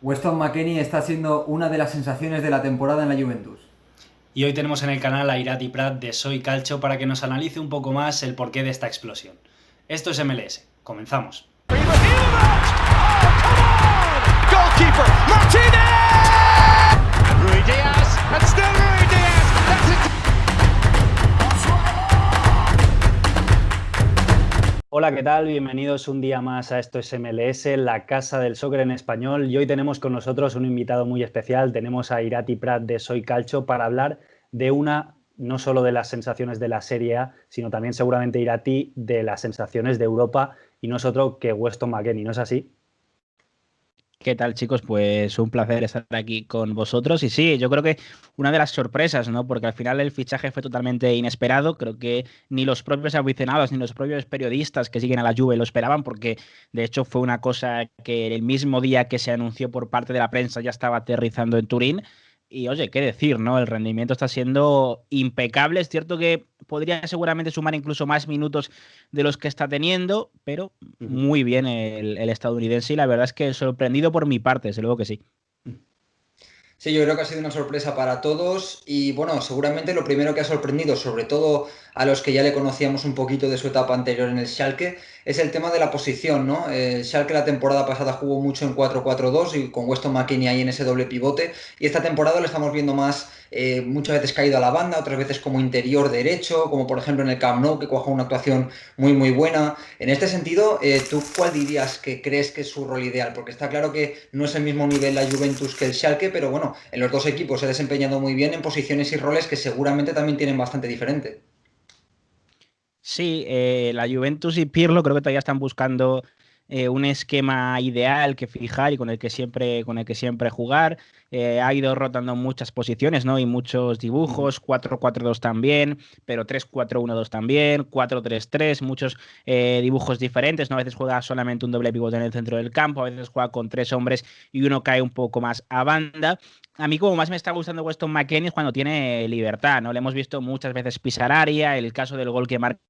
Weston McKennie está siendo una de las sensaciones de la temporada en la Juventus. Y hoy tenemos en el canal a Irati Prat de Soy Calcio para que nos analice un poco más el porqué de esta explosión. Esto es MLS. Comenzamos. Goalkeeper Martinez! Rui Diaz, and still Rui Diaz. That's it. Hola, ¿qué tal? Bienvenidos un día más a Esto es MLS, la casa del soccer en español. Y hoy tenemos con nosotros un invitado muy especial. Tenemos a Irati Prat de Soy Calcio para hablar de no solo de las sensaciones de la Serie A, sino también seguramente Irati de las sensaciones de Europa, y no es otro que Weston McKennie, ¿no es así? ¿Qué tal, chicos? Pues un placer estar aquí con vosotros. Y sí, yo creo que una de las sorpresas, ¿no? Porque al final el fichaje fue totalmente inesperado. Creo que ni los propios aficionados ni los propios periodistas que siguen a la Juve lo esperaban, porque de hecho fue una cosa que el mismo día que se anunció por parte de la prensa ya estaba aterrizando en Turín. Y oye, qué decir, ¿no? El rendimiento está siendo impecable. Es cierto que podría seguramente sumar incluso más minutos de los que está teniendo, pero muy bien el estadounidense, y la verdad es que sorprendido por mi parte, desde luego que sí. Sí, yo creo que ha sido una sorpresa para todos y bueno, seguramente lo primero que ha sorprendido, sobre todo a los que ya le conocíamos un poquito de su etapa anterior en el Schalke, es el tema de la posición, ¿no? El Schalke la temporada pasada jugó mucho en 4-4-2 y con Weston McKennie ahí en ese doble pivote, y esta temporada lo estamos viendo más, muchas veces caído a la banda, otras veces como interior derecho, como por ejemplo en el Camp Nou, que cuajó una actuación muy buena. En este sentido, ¿tú cuál dirías que crees que es su rol ideal? Porque está claro que no es el mismo nivel la Juventus que el Schalke, pero bueno, en los dos equipos se ha desempeñado muy bien en posiciones y roles que seguramente también tienen bastante diferente. Sí, la Juventus y Pirlo creo que todavía están buscando un esquema ideal que fijar y con el que siempre jugar. Ha ido rotando muchas posiciones, ¿no? Y muchos dibujos, 4-4-2 también, pero 3-4-1-2 también, 4-3-3, muchos dibujos diferentes, ¿no? A veces juega solamente un doble pivote en el centro del campo, a veces juega con tres hombres y uno cae un poco más a banda. A mí como más me está gustando Weston McKennie es cuando tiene libertad, ¿no? Le hemos visto muchas veces pisar área, el caso del gol que marca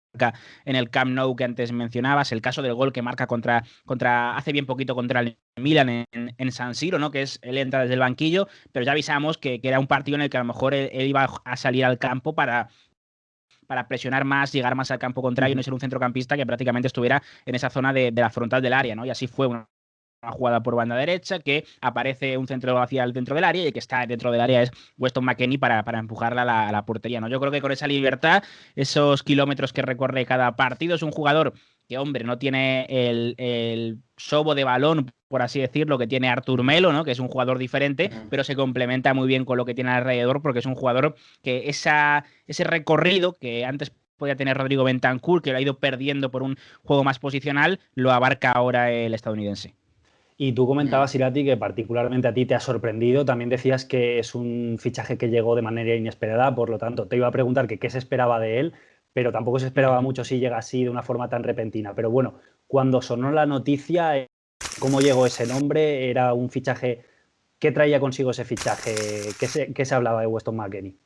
en el Camp Nou que antes mencionabas, el caso del gol que marca hace bien poquito contra el Milan en San Siro, ¿no? Que es, él entra desde el banquillo, pero ya avisamos que era un partido en el que a lo mejor él iba a salir al campo para presionar más, llegar más al campo contrario, no ser un centrocampista que prácticamente estuviera en esa zona de la frontal del área, ¿no? Y así fue una jugada por banda derecha, que aparece un centro hacia el dentro del área, y el que está dentro del área es Weston McKennie para empujarla a la portería, ¿no? Yo creo que con esa libertad, esos kilómetros que recorre cada partido, es un jugador que, hombre, no tiene el sobo de balón, por así decirlo, que tiene Artur Melo, ¿no? Que es un jugador diferente, pero se complementa muy bien con lo que tiene alrededor, porque es un jugador que ese recorrido que antes podía tener Rodrigo Bentancur, que lo ha ido perdiendo por un juego más posicional, lo abarca ahora el estadounidense. Y tú comentabas, Irati, que particularmente a ti te ha sorprendido. También decías que es un fichaje que llegó de manera inesperada, por lo tanto, te iba a preguntar que qué se esperaba de él, pero tampoco se esperaba mucho si llega así de una forma tan repentina. Pero bueno, cuando sonó la noticia, ¿cómo llegó ese nombre? ¿Era un fichaje? ¿Qué traía consigo ese fichaje? ¿Qué se hablaba de Weston McKennie?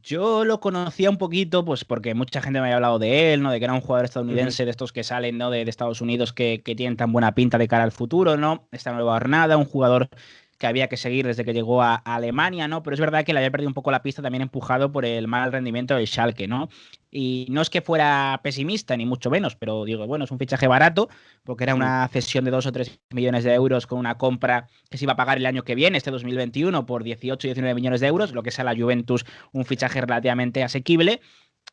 Yo lo conocía un poquito, pues porque mucha gente me había hablado de él, ¿no? De que era un jugador estadounidense de estos que salen, ¿no? De Estados Unidos que tienen tan buena pinta de cara al futuro, ¿no? Esta nueva jornada, un jugador que había que seguir desde que llegó a Alemania, ¿no? Pero es verdad que le había perdido un poco la pista también empujado por el mal rendimiento del Schalke, ¿no? Y no es que fuera pesimista, ni mucho menos, pero digo, bueno, es un fichaje barato, porque era una cesión de 2 o 3 millones de euros con una compra que se iba a pagar el año que viene, este 2021, por 18 y 19 millones de euros, lo que es a la Juventus un fichaje relativamente asequible.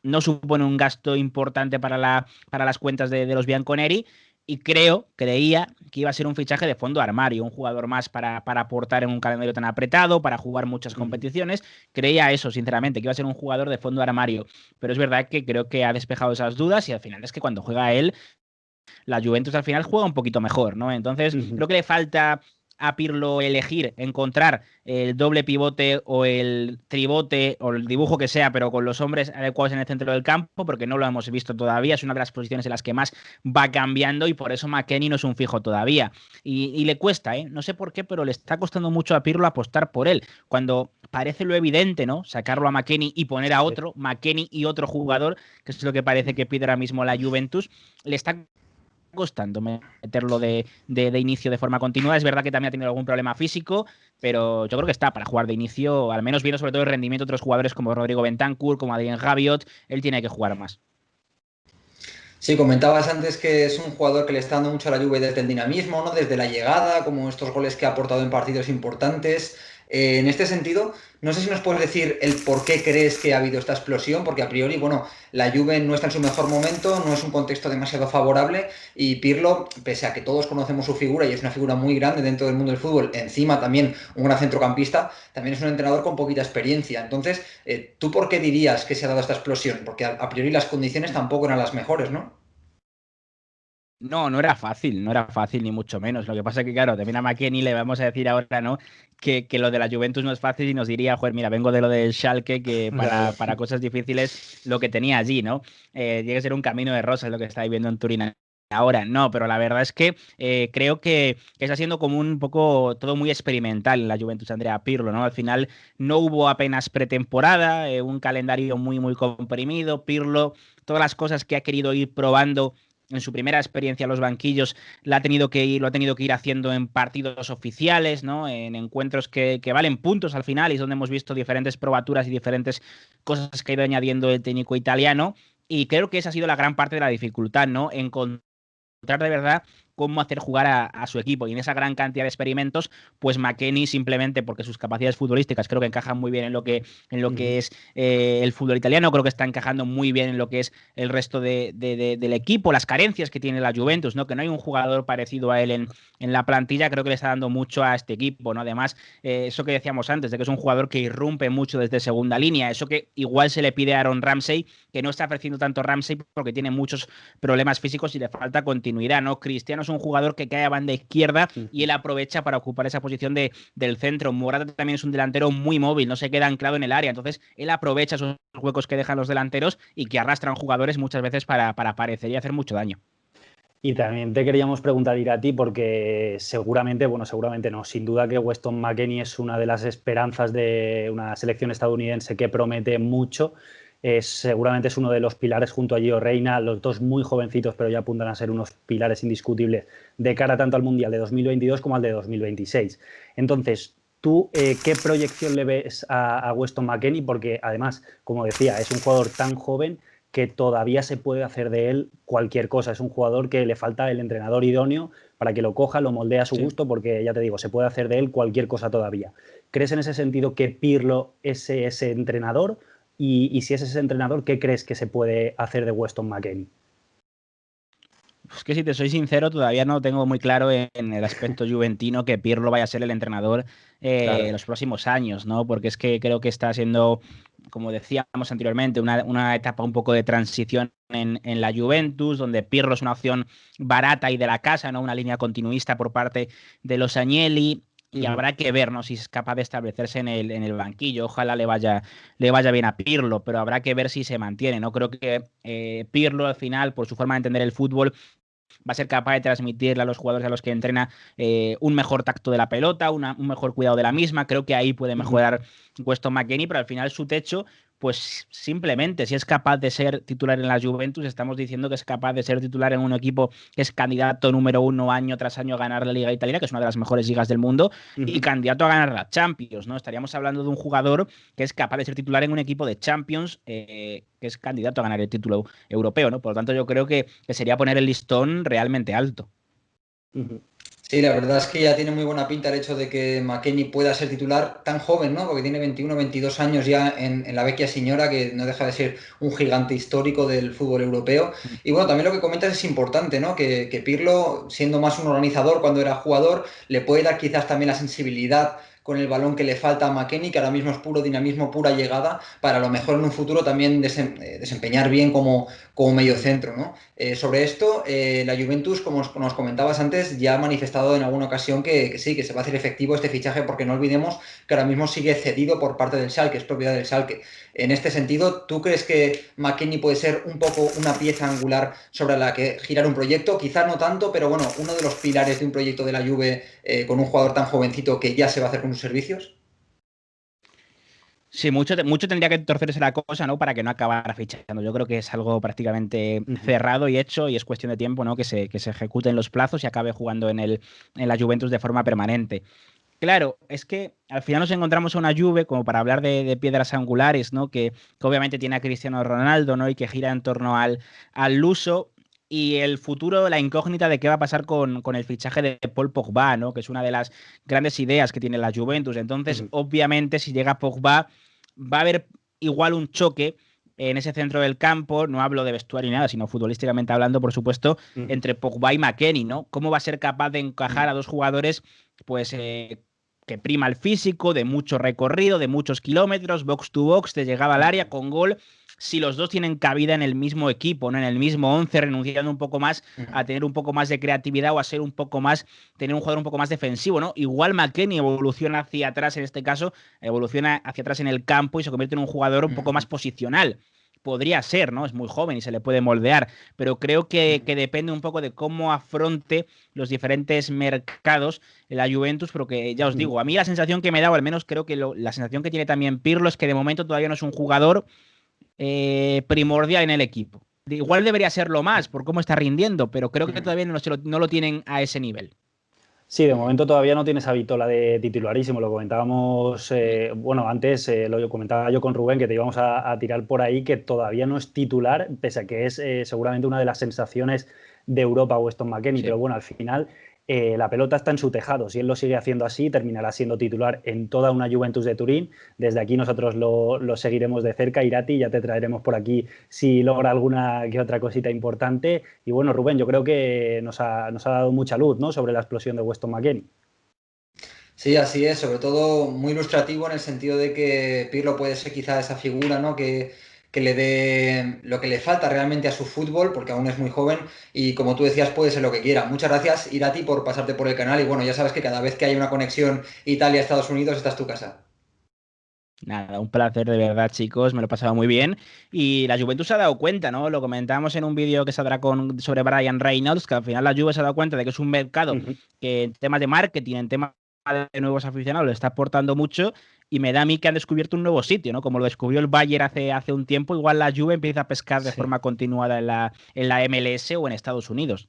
No supone un gasto importante para las cuentas de los Bianconeri. Y creía que iba a ser un fichaje de fondo armario, un jugador más para aportar en un calendario tan apretado, para jugar muchas competiciones. Creía eso, sinceramente, que iba a ser un jugador de fondo armario. Pero es verdad que creo que ha despejado esas dudas, y al final es que cuando juega él, la Juventus al final juega un poquito mejor, ¿no? Entonces, creo que le falta a Pirlo elegir, encontrar el doble pivote o el tribote o el dibujo que sea, pero con los hombres adecuados en el centro del campo, porque no lo hemos visto todavía. Es una de las posiciones en las que más va cambiando, y por eso McKennie no es un fijo todavía. Y le cuesta, ¿eh? No sé por qué, pero le está costando mucho a Pirlo apostar por él. Cuando parece lo evidente, ¿no? Sacarlo a McKennie y poner a otro, McKennie y otro jugador, que es lo que parece que pide ahora mismo la Juventus, le está costando meterlo de inicio de forma continua. Es verdad que también ha tenido algún problema físico, pero yo creo que está para jugar de inicio, al menos viendo sobre todo el rendimiento de otros jugadores como Rodrigo Bentancur, como Adrien Rabiot. Él tiene que jugar más. Sí, comentabas antes que es un jugador que le está dando mucho a la Juve desde el dinamismo, ¿no? Desde la llegada, como estos goles que ha aportado en partidos importantes. En este sentido, no sé si nos puedes decir el por qué crees que ha habido esta explosión, porque a priori, bueno, la Juve no está en su mejor momento, no es un contexto demasiado favorable y Pirlo, pese a que todos conocemos su figura y es una figura muy grande dentro del mundo del fútbol, encima también un gran centrocampista, también es un entrenador con poquita experiencia. Entonces, ¿tú por qué dirías que se ha dado esta explosión? Porque a priori las condiciones tampoco eran las mejores, ¿no? No, no era fácil ni mucho menos. Lo que pasa es que, claro, también a McKennie le vamos a decir ahora, ¿no? Que lo de la Juventus no es fácil y nos diría, joder, mira, vengo de lo del Schalke, que para cosas difíciles lo que tenía allí, ¿no? Tiene que ser un camino de rosas lo que está viviendo en Turín ahora. No, pero la verdad es que creo que está siendo como un poco todo muy experimental en la Juventus Andrea Pirlo, ¿no? Al final no hubo apenas pretemporada, un calendario muy, muy comprimido. Pirlo, todas las cosas que ha querido ir probando en su primera experiencia en los banquillos lo ha tenido que ir haciendo en partidos oficiales, ¿no? En encuentros que valen puntos al final y es donde hemos visto diferentes probaturas y diferentes cosas que ha ido añadiendo el técnico italiano. Y creo que esa ha sido la gran parte de la dificultad, ¿no? Encontrar de verdad cómo hacer jugar a su equipo. Y en esa gran cantidad de experimentos, pues McKennie, simplemente porque sus capacidades futbolísticas creo que encajan muy bien en lo que es el fútbol italiano, creo que está encajando muy bien en lo que es el resto del equipo, las carencias que tiene la Juventus, ¿no? Que no hay un jugador parecido a él en la plantilla, creo que le está dando mucho a este equipo, ¿no? Además, eso que decíamos antes, de que es un jugador que irrumpe mucho desde segunda línea, eso que igual se le pide a Aaron Ramsey, que no está ofreciendo tanto Ramsey porque tiene muchos problemas físicos y le falta continuidad, ¿no? Cristiano es un jugador que cae a banda izquierda y él aprovecha para ocupar esa posición del centro. Morata también es un delantero muy móvil, no se queda anclado en el área, entonces él aprovecha esos huecos que dejan los delanteros y que arrastran jugadores muchas veces para aparecer y hacer mucho daño. Y también te queríamos preguntar, Irati, porque seguramente no, sin duda que Weston McKennie es una de las esperanzas de una selección estadounidense que promete mucho. Seguramente es uno de los pilares junto a Gio Reyna, los dos muy jovencitos, pero ya apuntan a ser unos pilares indiscutibles de cara tanto al Mundial de 2022 como al de 2026. Entonces, ¿tú qué proyección le ves a Weston McKennie? Porque además, como decía, es un jugador tan joven que todavía se puede hacer de él cualquier cosa. Es un jugador que le falta el entrenador idóneo para que lo coja, lo moldee a su gusto, porque ya te digo, se puede hacer de él cualquier cosa todavía. ¿Crees en ese sentido que Pirlo es ese entrenador? Y si es ese entrenador, ¿qué crees que se puede hacer de Weston McKennie? Es que si te soy sincero, todavía no tengo muy claro en el aspecto juventino que Pirlo vaya a ser el entrenador claro, los próximos años, ¿no? Porque es que creo que está siendo, como decíamos anteriormente, una etapa un poco de transición en la Juventus, donde Pirlo es una opción barata y de la casa, ¿no? Una línea continuista por parte de los Agnelli. Y habrá que ver, ¿no? Si es capaz de establecerse en el banquillo. Ojalá le vaya bien a Pirlo, pero habrá que ver si se mantiene, ¿no? Creo que Pirlo al final, por su forma de entender el fútbol, va a ser capaz de transmitirle a los jugadores a los que entrena un mejor tacto de la pelota, un mejor cuidado de la misma. Creo que ahí puede mejorar Weston McKennie, pero al final su techo, pues simplemente, si es capaz de ser titular en la Juventus, estamos diciendo que es capaz de ser titular en un equipo que es candidato número uno año tras año a ganar la Liga Italiana, que es una de las mejores ligas del mundo, y candidato a ganar la Champions, ¿no? Estaríamos hablando de un jugador que es capaz de ser titular en un equipo de Champions, que es candidato a ganar el título europeo, ¿no? Por lo tanto, yo creo que sería poner el listón realmente alto. Sí, la verdad es que ya tiene muy buena pinta el hecho de que McKennie pueda ser titular tan joven, ¿no? Porque tiene 21, 22 años ya en la Vecchia Signora, que no deja de ser un gigante histórico del fútbol europeo. Y bueno, también lo que comentas es importante, ¿no? Que Pirlo, siendo más un organizador cuando era jugador, le puede dar quizás también la sensibilidad con el balón que le falta a McKennie, que ahora mismo es puro dinamismo, pura llegada, para a lo mejor en un futuro también desempeñar bien como mediocentro, ¿no? Sobre esto, la Juventus, como nos comentabas antes, ya ha manifestado en alguna ocasión que sí, que se va a hacer efectivo este fichaje, porque no olvidemos que ahora mismo sigue cedido por parte del Schalke, es propiedad del Schalke. En este sentido, ¿tú crees que McKennie puede ser un poco una pieza angular sobre la que girar un proyecto? Quizás no tanto, pero bueno, uno de los pilares de un proyecto de la Juve con un jugador tan jovencito que ya se va a hacer con sus servicios. Sí, mucho tendría que torcerse la cosa, ¿no? Para que no acabara fichando. Yo creo que es algo prácticamente cerrado y hecho, y es cuestión de tiempo, ¿no? Que se ejecuten los plazos y acabe jugando en la Juventus de forma permanente. Claro, es que al final nos encontramos a una Juve, como para hablar de piedras angulares, ¿no? Que obviamente tiene a Cristiano Ronaldo, ¿no? Y que gira en torno al Luso. Y el futuro, la incógnita de qué va a pasar con el fichaje de Paul Pogba, ¿no? Que es una de las grandes ideas que tiene la Juventus. Entonces, obviamente, si llega Pogba, va a haber igual un choque en ese centro del campo, no hablo de vestuario ni nada, sino futbolísticamente hablando, por supuesto, entre Pogba y McKennie, ¿no? ¿Cómo va a ser capaz de encajar a dos jugadores, pues, que prima el físico, de mucho recorrido, de muchos kilómetros, box to box, de llegada al área con gol, si los dos tienen cabida en el mismo equipo, ¿no? En el mismo 11, renunciando un poco más a tener un poco más de creatividad o a ser un poco más, tener un jugador un poco más defensivo, ¿no? Igual McKennie evoluciona hacia atrás en este caso, evoluciona hacia atrás en el campo y se convierte en un jugador un poco más posicional. Podría ser, ¿no? Es muy joven y se le puede moldear, pero creo que depende un poco de cómo afronte los diferentes mercados en la Juventus, pero que ya os digo, a mí la sensación que me da, o al menos creo que la sensación que tiene también Pirlo, es que de momento todavía no es un jugador primordial en el equipo. Igual debería serlo más por cómo está rindiendo, pero creo que todavía no lo tienen a ese nivel. Sí, de momento todavía no tiene esa vitola de titularísimo. Lo comentábamos, antes lo comentaba yo con Rubén, que te íbamos a tirar por ahí, que todavía no es titular, pese a que es seguramente una de las sensaciones de Europa, Weston McKennie, pero bueno, al final la pelota está en su tejado. Si él lo sigue haciendo así, terminará siendo titular en toda una Juventus de Turín. Desde aquí nosotros lo seguiremos de cerca. Irati, ya te traeremos por aquí si logra alguna que otra cosita importante. Y bueno, Rubén, yo creo que nos ha dado mucha luz, ¿no?, sobre la explosión de Weston McKennie. Sí, así es, sobre todo muy ilustrativo en el sentido de que Pirlo puede ser quizá esa figura, ¿no?, que le dé lo que le falta realmente a su fútbol, porque aún es muy joven y, como tú decías, puede ser lo que quiera. Muchas gracias, Irati, por pasarte por el canal y bueno, ya sabes que cada vez que hay una conexión Italia-Estados Unidos, esta es tu casa. Nada, un placer de verdad, chicos, me lo he pasado muy bien. Y la Juventus se ha dado cuenta, ¿no? Lo comentábamos en un vídeo que saldrá sobre Brian Reynolds, que al final la Juve se ha dado cuenta de que es un mercado que en temas de marketing, en temas de nuevos aficionados, le está aportando mucho. Y me da a mí que han descubierto un nuevo sitio, ¿no? Como lo descubrió el Bayern hace un tiempo, igual la Juve empieza a pescar de forma continuada en la MLS o en Estados Unidos.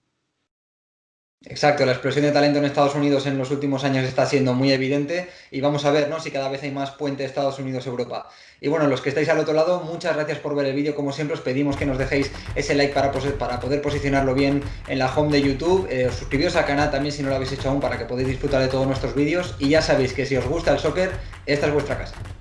Exacto, la explosión de talento en Estados Unidos en los últimos años está siendo muy evidente y vamos a ver, ¿no?, si cada vez hay más puente Estados Unidos-Europa. Y bueno, los que estáis al otro lado, muchas gracias por ver el vídeo. Como siempre, os pedimos que nos dejéis ese like para poder posicionarlo bien en la home de YouTube. Suscribiros al canal también si no lo habéis hecho aún, para que podáis disfrutar de todos nuestros vídeos. Y ya sabéis que si os gusta el soccer, esta es vuestra casa.